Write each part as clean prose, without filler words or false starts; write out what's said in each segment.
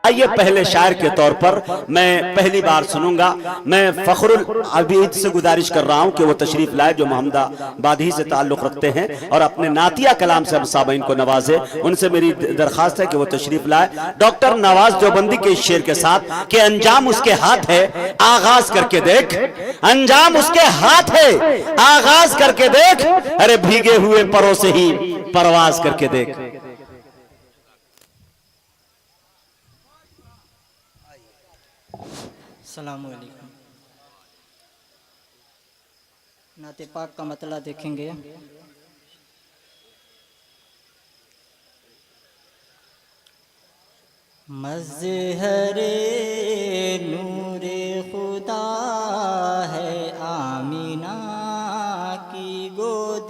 آئیے پہلے شاعر کے طور پر میں پہلی بار سنوں گا. میں فخر العبید سے گزارش کر رہا ہوں کہ وہ تشریف لائے جو محمد آبادی سے تعلق رکھتے ہیں اور اپنے نعتیہ کلام سے ہم سامعین کو نوازے. ان سے میری درخواست ہے کہ وہ تشریف لائے. ڈاکٹر نواز دیوبندی کے اس شعر کے ساتھ کہ انجام اس کے ہاتھ ہے آغاز کر کے دیکھ, انجام اس کے ہاتھ ہے آغاز کر کے دیکھ, ارے بھیگے ہوئے پروں سے ہی پرواز کر کے دیکھ. السلام علیکم. نعت پاک کا مطلع دیکھیں گے. مظہر نور خدا ہے آمینہ کی گود,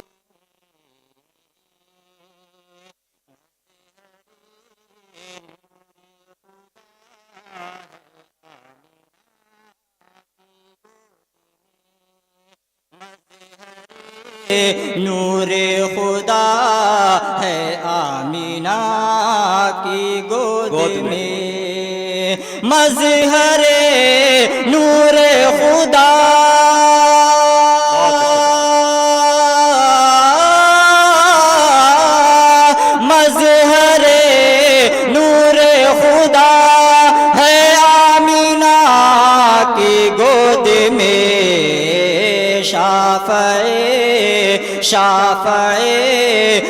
نور خدا ہے آمینہ کی گود میں, مظہر نور خدا مظہر نور خدا ہے آمینہ کی گود میں, شافع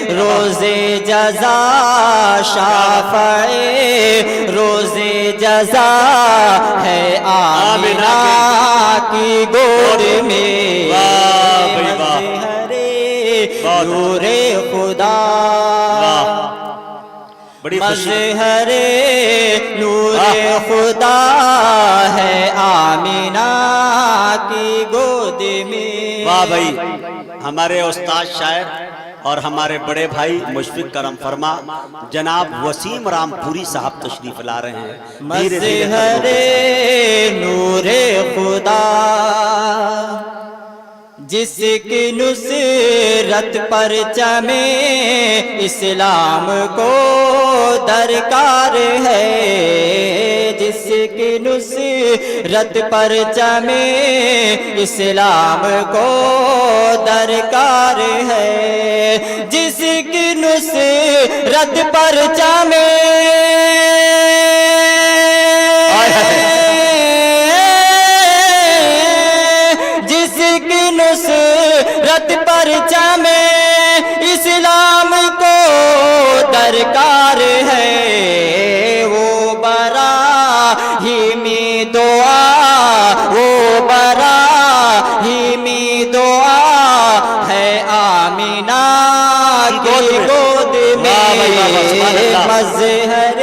روز جزا, شافع روز جزا ہے آمینہ کی گود میں, مظہر نور خدا, مظہر نور خدا ہے آمینہ کی گود میں. واہ بھائی, ہمارے استاد شاعر اور ہمارے بڑے بھائی مشفق کرم فرما جناب وسیم رام پوری صاحب تشریف لا رہے ہیں. مظہر نور خدا جس کی نصرت پرچم اسلام کو درکار ہے, جس کی نصرت پرچم اسلام کو درکار ہے, جس کی نصرت پرچم نصرت پرچم اسلام کو درکار ہے, وہ براہیمی دعا, وہ براہیمی دعا ہے آمینہ کی گود میں, مظہر.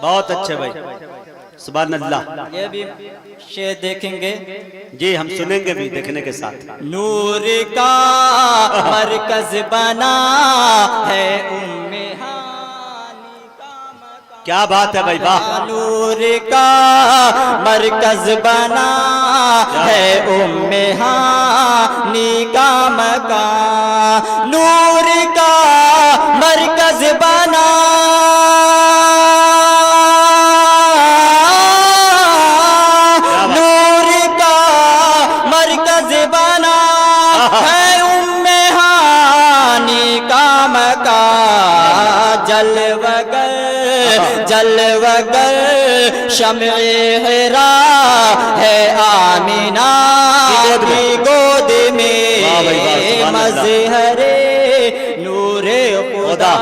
بہت اچھے بھائی, سبحان اللہ. یہ بھی شعر دیکھیں گے جی, ہم سنیں گے بھی دیکھنے کے ساتھ. نور کا مرکز بنا ہے کیا بات ہے بھائی, واہ. نور کا مرکز بنا ہے ہانی کا مکان, نور کا مرکز بنا جلوگر شمع حرا ہے آمینہ کی گود میں, مظہر نور خدا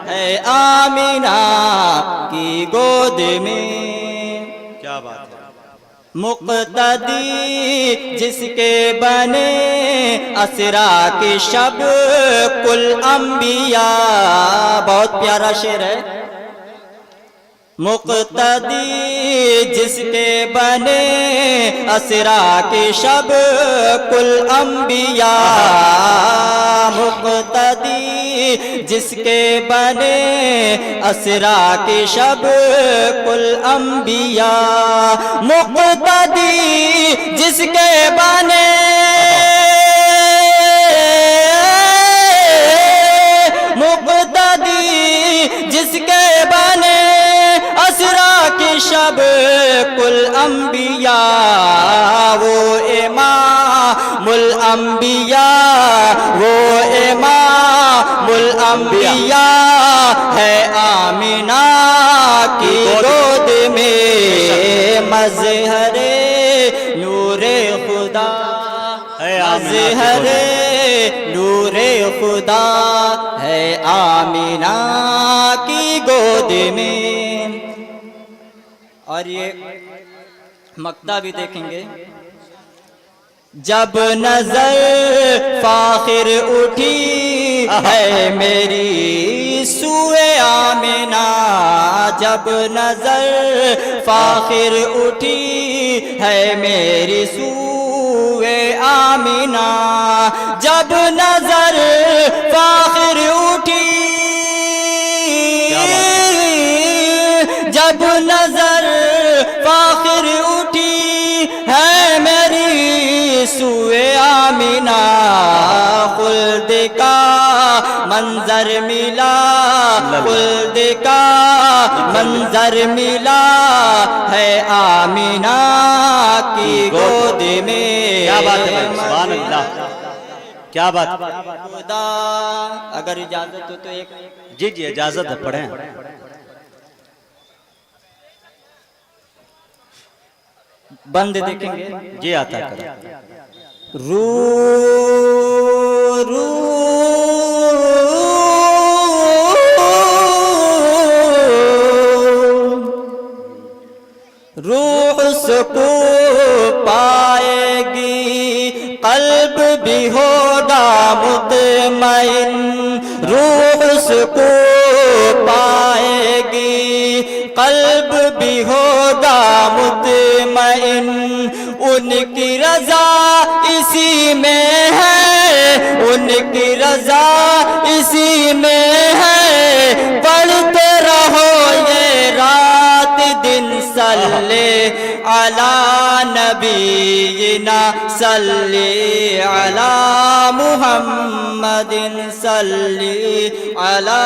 ہے آمینہ کی گود میں. کیا بات ہے. مقتدی جس کے بنے اسرا کی شب کل انبیاء, بہت پیارا شعر ہے. مقتدی جس کے بنے اسرا کی شب کل انبیاء, مقتدی جس کے بنے اسرا کی شب کل انبیاء, مقتدی جس کے بنے شب کل انبیاء وہ امام الانبیاء وہ امام الانبیاء ہے آمینہ کی گود میں مظہر نور خدا مظہر نور خدا ہے آمینہ کی گود میں. اور یہ مقطع بھی دیکھیں گے. جب نظر فاخر اٹھی ہے میری سوئے آمینہ جب نظر فاخر اٹھی ہے میری سوئے آمینہ جب نظر فاخر اٹھی جب نظر فاخر اٹھی ہے میری سوئے آمینہ خلد کا منظر ملا خلد کا منظر ملا ہے آمینہ کی گود میں. کیا بات ہے بھائی، سبحان اللہ، کیا بات. خدا اگر اجازت ہو تو ایک جی جی اجازت ہے، پڑھیں. بند دیکھیں گے. جی آتا کریں. روح سکون پائے گی قلب بھی ہوگا مطمئن روح سکون پائے گی قلب بھی ہوگا مطمئن ان کی رضا اسی میں ہے ان کی رضا اسی میں ہے پڑھتے رہو یہ رات دن صلی علی نبینا صلی علی محمد صلی علی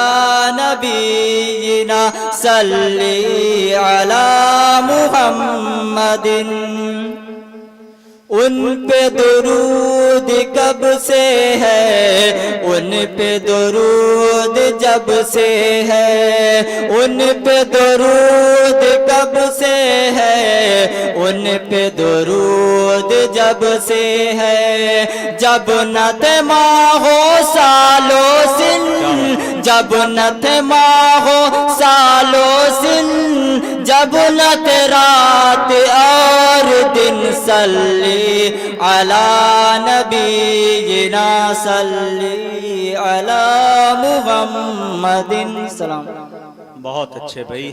نبینا صلی علی محمد. ان پہ درود کب سے ہے ان پہ درود جب سے ہے ان پہ درود کب سے ہے ان پہ درود جب سے ہے جب نہ تھے ماہ ہو سالو سن جب نہ تھے ماہ ہو سالو سن جب نہ تھے رات اور دن صلی علی نبینا صلی علی محمد. سلام. بہت اچھے بھائی.